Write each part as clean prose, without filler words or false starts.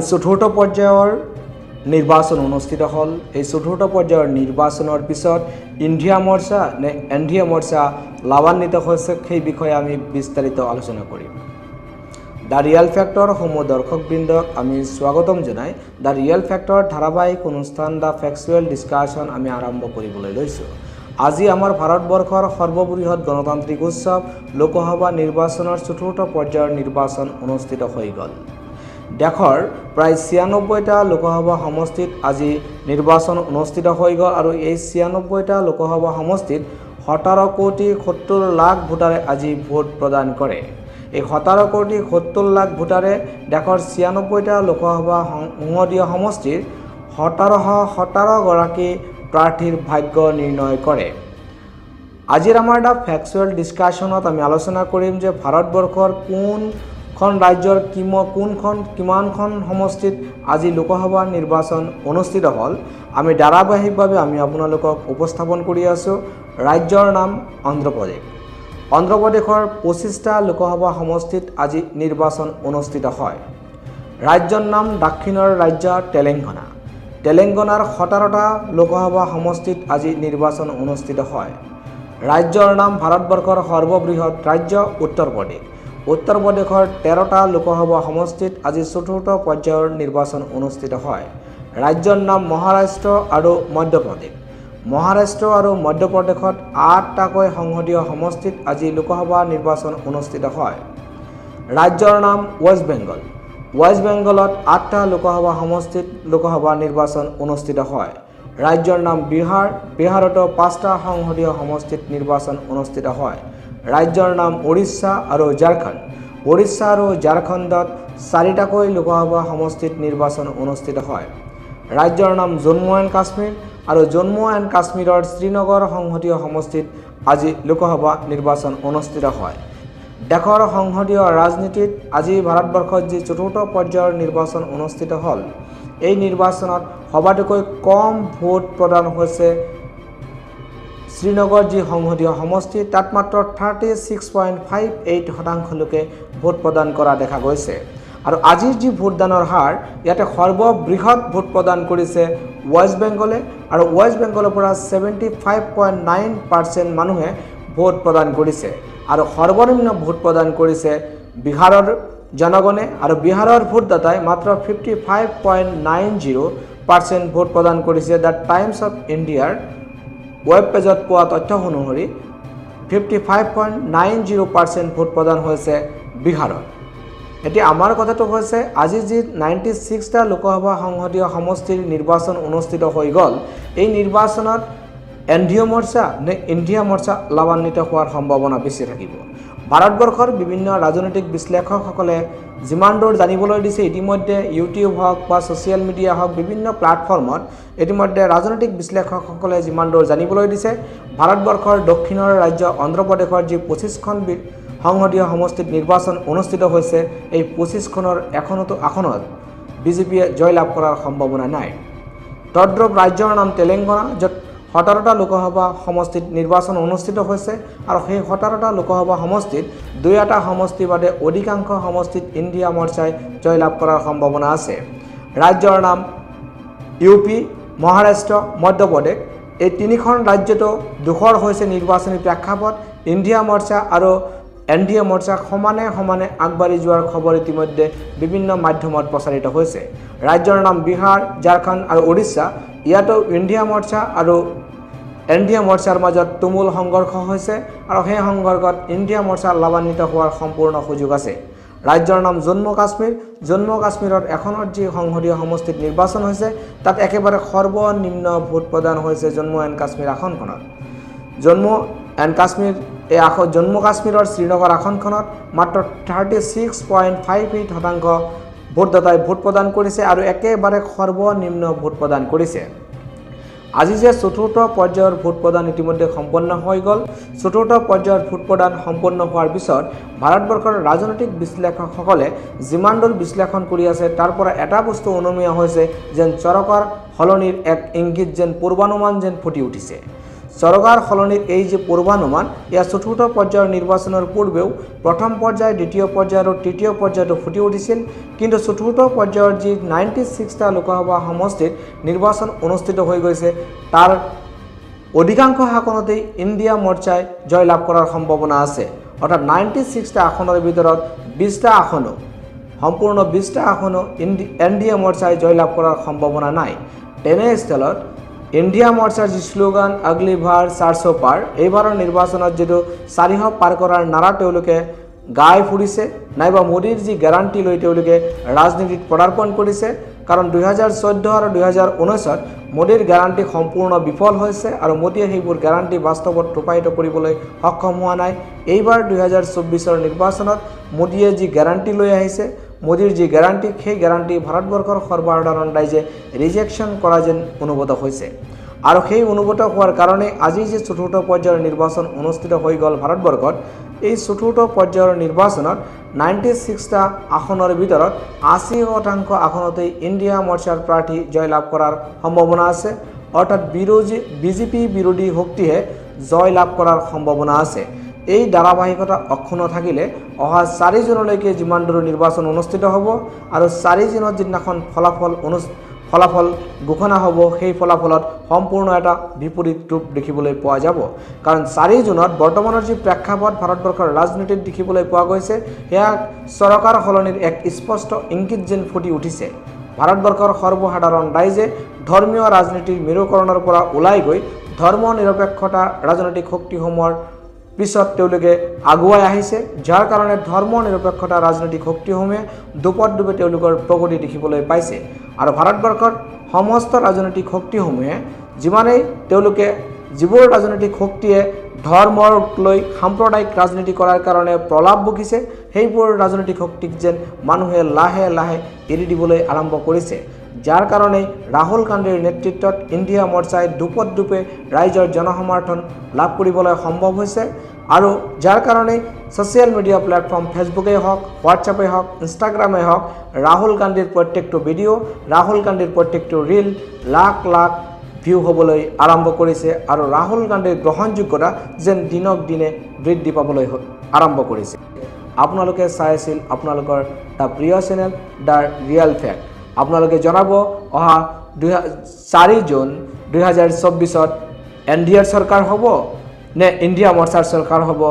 চতুৰ্থ পৰ্যায়ৰ নিৰ্বাচন অনুষ্ঠিত হ'ল। এই চতুৰ্থ পৰ্যায়ৰ নিৰ্বাচনৰ পিছত ইণ্ডিয়া মৰ্চা নে এনডিএ মৰ্চা লাভান্বিত হৈছে, সেই বিষয়ে আমি বিস্তাৰিত আলোচনা কৰিম। দ্য ৰিয়েল ফেক্টৰ সমূহ দৰ্শকবৃন্দক আমি স্বাগতম জনাই দ্য ৰিয়েল ফেক্টৰ ধাৰাবাহিক অনুষ্ঠান দ্য ফেক্সুৱেল ডিছকাশ্যন আমি আৰম্ভ কৰিবলৈ লৈছোঁ। আজি আমাৰ ভাৰতবৰ্ষৰ সৰ্ববৃহৎ গণতান্ত্ৰিক উৎসৱ লোকসভা নিৰ্বাচনৰ চতুৰ্থ পৰ্যায়ৰ নিৰ্বাচন অনুষ্ঠিত হৈ গ'ল। দেশৰ প্ৰায় ৯৬টা লোকসভা সমষ্টিত আজি নিৰ্বাচন অনুষ্ঠিত হৈ গ'ল আৰু এই ৯৬টা লোকসভা সমষ্টিত ১৭ কোটি ৭০ লাখ ভোটাৰে আজি ভোট প্ৰদান কৰে। এই ১৭ কোটি ৭০ লাখ ভোটাৰে দেশৰ ৯৬টা লোকসভা সংসদীয় সমষ্টিৰ ১৭১৭ গৰাকী প্ৰাৰ্থীৰ ভাগ্য নিৰ্ণয় কৰে। আজিৰ আমাৰ দ্য ফেক্সুৱেল ডিছকাশ্যনত আমি আলোচনা কৰিম যে ভাৰতবৰ্ষৰ কোনখন ৰাজ্যৰ কিমানখন সমষ্টিত আজি লোকসভা নিৰ্বাচন অনুষ্ঠিত হ'ল। আমি ধাৰাবাহিকভাৱে আপোনালোকক উপস্থাপন কৰি আছোঁ। ৰাজ্যৰ নাম অন্ধ্ৰপ্ৰদেশ। অন্ধ্ৰপ্ৰদেশৰ ২৫টা লোকসভা সমষ্টিত আজি নিৰ্বাচন অনুষ্ঠিত হয়। ৰাজ্যৰ নাম দক্ষিণৰ ৰাজ্য তেলেংগানা। তেলেংগানাৰ ১৭টা লোকসভা সমষ্টিত আজি নিৰ্বাচন অনুষ্ঠিত হয়। ৰাজ্যৰ নাম ভাৰতবৰ্ষৰ সৰ্ববৃহৎ ৰাজ্য উত্তৰ প্ৰদেশ। উত্তৰ প্ৰদেশৰ ১৩টা লোকসভা সমষ্টিত আজি চতুৰ্থ পৰ্যায়ৰ নিৰ্বাচন অনুষ্ঠিত হয়। ৰাজ্যৰ নাম মহাৰাষ্ট্ৰ আৰু মধ্যপ্ৰদেশ। মহাৰাষ্ট্ৰ আৰু মধ্যপ্ৰদেশত ৮টাকৈ সংসদীয় সমষ্টিত আজি লোকসভা নিৰ্বাচন অনুষ্ঠিত হয়। ৰাজ্যৰ নাম ৱেষ্ট বেংগল। ৱেষ্ট বেংগলত ৮টা লোকসভা সমষ্টিত লোকসভা নিৰ্বাচন অনুষ্ঠিত হয়। ৰাজ্যৰ নাম বিহাৰ। বিহাৰতো ৫টা সংসদীয় সমষ্টিত নিৰ্বাচন অনুষ্ঠিত হয়। ৰাজ্যৰ নাম উৰিষ্যা আৰু ঝাৰখণ্ড। উৰিষ্যা আৰু ঝাৰখণ্ডত ৪টাকৈ লোকসভা সমষ্টিত নিৰ্বাচন অনুষ্ঠিত হয়। ৰাজ্যৰ নাম জম্মু এণ্ড কাশ্মীৰ আৰু জম্মু এণ্ড কাশ্মীৰৰ শ্ৰীনগৰ সংসদীয় সমষ্টিত আজি লোকসভা নিৰ্বাচন অনুষ্ঠিত হয়। দেশৰ সংসদীয় ৰাজনীতিত আজি ভাৰতবৰ্ষত যি চতুৰ্থ পৰ্যায়ৰ নিৰ্বাচন অনুষ্ঠিত হ'ল, এই নিৰ্বাচনত সবাতোকৈ কম ভোট প্ৰদান হৈছে শ্ৰীনগৰ যি সংসদীয় সমষ্টি, তাত মাত্ৰ 36.58% লোকে ভোট প্ৰদান কৰা দেখা গৈছে। আৰু আজিৰ যি ভোটদানৰ হাৰ, ইয়াতে সৰ্ববৃহৎ ভোট প্ৰদান কৰিছে ৱেষ্ট বেংগলে আৰু ৱেষ্ট বেংগলৰ পৰা 75.9% মানুহে ভোট প্ৰদান কৰিছে। আৰু সৰ্বনিম্ন ভোট প্ৰদান কৰিছে বিহাৰৰ জনগণে আৰু বিহাৰৰ ভোটদাতাই মাত্ৰ 55.90% ভোট প্ৰদান কৰিছে। দ্য টাইমছ অফ ইণ্ডিয়াৰ ৱেব পেজত পোৱা তথ্য অনুসৰি 55.90% ভোট প্ৰদান হৈছে বিহাৰত। এতিয়া আমাৰ কথাটো হৈছে আজি যি 96টা লোকসভা সংসদীয় সমষ্টিৰ নিৰ্বাচন অনুষ্ঠিত হৈ গ'ল, এই নিৰ্বাচনত এনডিএ মৰ্চা নে ইণ্ডিয়া মৰ্চা লাভান্বিত হোৱাৰ সম্ভাৱনা বেছি থাকিব। ভাৰতবৰ্ষৰ বিভিন্ন ৰাজনৈতিক বিশ্লেষকসকলে যিমান দূৰ জানিবলৈ দিছে, ইতিমধ্যে ইউটিউব হওক বা ছ'চিয়েল মিডিয়া হওক বিভিন্ন প্লেটফৰ্মত ইতিমধ্যে ৰাজনৈতিক বিশ্লেষকসকলে যিমান দূৰ জানিবলৈ দিছে, ভাৰতবৰ্ষৰ দক্ষিণৰ ৰাজ্য অন্ধ্ৰপ্ৰদেশৰ যি 25খন সংসদীয় সমষ্টিত নিৰ্বাচন অনুষ্ঠিত হৈছে, এই 25খনৰ এখনতো আসনত বিজেপিয়ে জয়লাভ কৰাৰ সম্ভাৱনা নাই। তদ্ৰূপ ৰাজ্যৰ নাম তেলেংগানা, য'ত ১৭টা লোকসভা সমষ্টিত নিৰ্বাচন অনুষ্ঠিত হৈছে আৰু সেই ১৭টা লোকসভা সমষ্টিত ২টা সমষ্টি বাদে অধিকাংশ সমষ্টিত ইণ্ডিয়া মৰ্চাই জয়লাভ কৰাৰ সম্ভাৱনা আছে। ৰাজ্যৰ নাম ইউপি, মহাৰাষ্ট্ৰ, মধ্যপ্ৰদেশ। এই তিনিখন ৰাজ্যতো দুখৰ হৈছে নিৰ্বাচনী প্ৰেক্ষাপট। ইণ্ডিয়া মৰ্চা আৰু এনডিএ মৰ্চা সমানে সমানে আগবাঢ়ি যোৱাৰ খবৰ ইতিমধ্যে বিভিন্ন মাধ্যমত প্ৰচাৰিত হৈছে। ৰাজ্যৰ নাম বিহাৰ, ঝাৰখণ্ড আৰু উৰিষ্যা। ইয়াতো ইণ্ডিয়া মৰ্চা আৰু এনডিএ মৰ্চাৰ মাজত তুমুল সংঘৰ্ষ হৈছে আৰু সেই সংঘৰ্ষত ইণ্ডিয়া মৰ্চা লাভান্বিত হোৱাৰ সম্পূৰ্ণ সুযোগ আছে। ৰাজ্যৰ নাম জম্মু কাশ্মীৰ। জম্মু কাশ্মীৰত এখনত যি সংসদীয় সমষ্টিত নিৰ্বাচন হৈছে, তাত একেবাৰে সৰ্বনিম্ন ভোট প্ৰদান হৈছে জম্মু এণ্ড কাশ্মীৰ আসনখনত। জম্মু কাশ্মীৰৰ শ্ৰীনগৰ আসনখনত মাত্ৰ 36.58% ভোটদাতাই ভোট প্ৰদান কৰিছে আৰু একেবাৰে সৰ্বনিম্ন ভোট প্ৰদান কৰিছে। আজি যে চতুৰ্থ পৰ্যায়ৰ ভোট প্ৰদান ইতিমধ্যে সম্পন্ন হৈ গ'ল। চতুৰ্থ পৰ্যায়ৰ ভোট প্ৰদান সম্পন্ন হোৱাৰ পিছত ভাৰতবৰ্ষৰ ৰাজনৈতিক বিশ্লেষকসকলে যিমান দূৰ বিশ্লেষণ কৰি আছে, তাৰ পৰা এটা বস্তু অনুমেয় হৈছে যেন চৰকাৰ সলনিৰ এক ইংগিত যেন পূৰ্বানুমান যেন ফুটি উঠিছে। চৰকাৰ সলনিৰ এই যে পূৰ্বানুমান এয়া চতুৰ্থ পৰ্যায়ৰ নিৰ্বাচনৰ পূৰ্বেও প্ৰথম পৰ্যায়, দ্বিতীয় পৰ্যায় আৰু তৃতীয় পৰ্যায়তো ফুটি উঠিছিল। কিন্তু চতুৰ্থ পৰ্যায়ৰ যি 96টা লোকসভা সমষ্টিত নিৰ্বাচন অনুষ্ঠিত হৈ গৈছে, তাৰ অধিকাংশ আসনতেই ইণ্ডিয়া মৰ্চাই জয়লাভ কৰাৰ সম্ভাৱনা আছে। অৰ্থাৎ 96টা আসনৰ ভিতৰত 20টা আসনো, সম্পূৰ্ণ 20টা আসনো এনডিএ মৰ্চাই জয়লাভ কৰাৰ সম্ভাৱনা নাই। তেনেস্থলত ইণ্ডিয়া মৰ্চাৰ যি শ্লোগান আগলি ভাৰ 400 পাৰ, এইবাৰৰ নিৰ্বাচনত যিটো 400 পাৰ কৰাৰ নাৰা তেওঁলোকে গাই ফুৰিছে, নাইবা মোদীৰ যি গেৰাণ্টি লৈ তেওঁলোকে ৰাজনীতিত পদাৰ্পণ কৰিছে। কাৰণ 2014 আৰু 2019ত মোদীৰ গেৰাণ্টি সম্পূৰ্ণ বিফল হৈছে আৰু মোদীয়ে সেইবোৰ গেৰাণ্টি বাস্তৱত ৰূপায়িত কৰিবলৈ সক্ষম হোৱা নাই। এইবাৰ 2024ৰ নিৰ্বাচনত মোদীয়ে যি গেৰাণ্টি লৈ আহিছে, মোদীৰ যি গেৰাণ্টি, সেই গেৰাণ্টি ভাৰতবৰ্ষৰ সৰ্বসাধাৰণ ৰাইজে ৰিজেকশ্যন কৰা যেন অনুভূত হৈছে। আৰু সেই অনুভূত হোৱাৰ কাৰণে আজি যে চতুৰ্থ পৰ্যায়ৰ নিৰ্বাচন অনুষ্ঠিত হৈ গ'ল ভাৰতবৰ্ষত, এই চতুৰ্থ পৰ্যায়ৰ নিৰ্বাচনত 96টা আসনৰ ভিতৰত 80% আসনতেই ইণ্ডিয়া মৰ্চাৰ প্ৰাৰ্থী জয়লাভ কৰাৰ সম্ভাৱনা আছে। অৰ্থাৎ বিজেপি বিৰোধী শক্তিয়ে জয়লাভ কৰাৰ সম্ভাৱনা আছে। এই ধাৰাবাহিকতা অক্ষুণ্ণ থাকিলে অহা 4 জুনলৈকে যিমান দূৰ নিৰ্বাচন অনুষ্ঠিত হ'ব আৰু 4 জুনত যিদিনাখন ফলাফল ঘোষণা হ'ব, সেই ফলাফলত সম্পূৰ্ণ এটা বিপৰীত ৰূপ দেখিবলৈ পোৱা যাব। কাৰণ 4 জুনত বৰ্তমানৰ যি প্ৰেক্ষাপট ভাৰতবৰ্ষৰ ৰাজনীতিত দেখিবলৈ পোৱা গৈছে, সেয়া চৰকাৰ সলনিৰ এক স্পষ্ট ইংগিত যেন ফুটি উঠিছে। ভাৰতবৰ্ষৰ সৰ্বসাধাৰণ ৰাইজে ধৰ্মীয় ৰাজনীতিৰ মেৰুকৰণৰ পৰা ওলাই গৈ ধৰ্ম নিৰপেক্ষতা ৰাজনৈতিক শক্তিসমূহৰ পিছত তেওঁলোকে আগুৱাই আহিছে, যাৰ কাৰণে ধৰ্ম নিৰপেক্ষতা ৰাজনৈতিক শক্তিসমূহে দুপদে তেওঁলোকৰ প্ৰগতি দেখিবলৈ পাইছে। আৰু ভাৰতবৰ্ষৰ সমস্ত ৰাজনৈতিক শক্তিসমূহে যিবোৰ ৰাজনৈতিক শক্তিয়ে ধৰ্মক লৈ সাম্প্ৰদায়িক ৰাজনীতি কৰাৰ কাৰণে প্ৰলাপ বকিছে, সেইবোৰ ৰাজনৈতিক শক্তিক যেন মানুহে লাহে লাহে এৰি দিবলৈ আৰম্ভ কৰিছে। যাৰ কাৰণে ৰাহুল গান্ধীৰ নেতৃত্বত ইণ্ডিয়া মৰ্চাই দুপদে ৰাইজৰ জনসমৰ্থন লাভ কৰিবলৈ সম্ভৱ হৈছে। আৰু যাৰ কাৰণে ছ'চিয়েল মিডিয়া প্লেটফৰ্ম ফেচবুকেই হওক, হোৱাটছএপেই হওক, ইনষ্টাগ্ৰামেই হওক, ৰাহুল গান্ধীৰ প্ৰত্যেকটো ভিডিঅ', ৰাহুল গান্ধীৰ প্ৰত্যেকটো ৰীল লাখ লাখ ভিউ হ'বলৈ আৰম্ভ কৰিছে আৰু ৰাহুল গান্ধীৰ গ্ৰহণযোগ্যতা যেন দিনক দিনে বৃদ্ধি পাবলৈ আৰম্ভ কৰিছে। আপোনালোকে চাই আছিল আপোনালোকৰ এটা প্ৰিয় চেনেল দ্য ৰিয়েল ফেক্ট। আপোনালোকে জনাব অহা 4 জুন 2024ত এনডিএৰ চৰকাৰ হ'ব নে ইণ্ডিয়া মৰ্চাৰ চৰকাৰ হ'ব?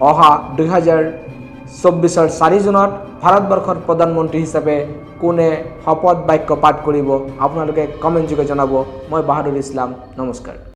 অহা 2024ৰ 4 জুনত ভাৰতবৰ্ষৰ প্ৰধানমন্ত্ৰী হিচাপে কোনে শপত বাক্য পাঠ কৰিব? আপোনালোকে কমেণ্ট যোগে জনাব। মই বাহাদুৰ ইছলাম, নমস্কাৰ।